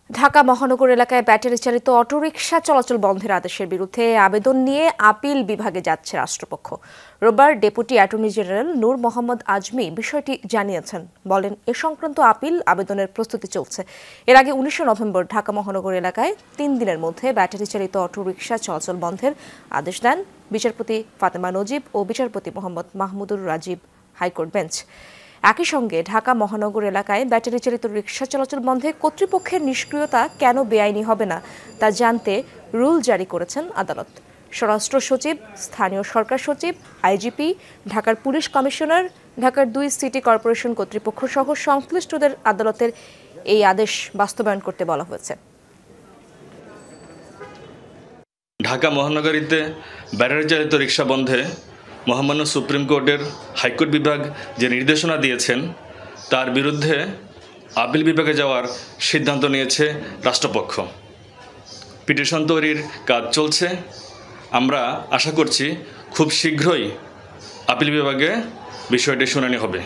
ঢাকা মহানগর এলাকায় ব্যাটারি চালিত অটোরিকশা চলাচল বন্ধের আদেশের বিরুদ্ধে আবেদন নিয়ে আপিল বিভাগে যাচ্ছে রাষ্ট্রপক্ষ। রোববার ডেপুটি অ্যাটর্নি জেনারেল নূর মোহাম্মদ আজমি বিষয়টি জানিয়েছেন। বলেন, এ সংক্রান্ত আপিল আবেদনের প্রস্তুতি চলছে। এর আগে 19 নভেম্বর ঢাকা মহানগর এলাকায় 3 দিনের মধ্যে ব্যাটারি চালিত অটোরিকশা চলাচল বন্ধের আদেশ দেন বিচারপতি ফাতেমা নজিব ও বিচারপতি মোহাম্মদ মাহমুদুর রাজীব হাইকোর্ট বেঞ্চ। একই সঙ্গে ঢাকা মহানগর এলাকায় ব্যাটারি চালিত রিকশা চলাচল বন্ধে কর্তৃপক্ষের নিষ্ক্রিয়তা কেন বেআইনি হবে না তা জানতে রুল জারি করেছেন আদালত। স্বরাষ্ট্র সচিব, স্থানীয় সরকার সচিব, আইজিপি, ঢাকার পুলিশ কমিশনার, ঢাকার 2 সিটি কর্পোরেশন কর্তৃপক্ষ সহ সংশ্লিষ্টদের আদালতের এই আদেশ বাস্তবায়ন করতে বলা হয়েছে। ঢাকা মহানগরীতে ব্যাটারি চালিত রিকশা বন্ধে মহামান্য সুপ্রিম কোর্টের হাইকোর্ট বিভাগ যে নির্দেশনা দিয়েছেন তার বিরুদ্ধে আপিল বিভাগে যাওয়ার সিদ্ধান্ত নিয়েছে রাষ্ট্রপক্ষ। পিটিশন তৈরির কাজ চলছে। আমরা আশা করছি খুব শীঘ্রই আপিল বিভাগে বিষয়টি শুনানি হবে।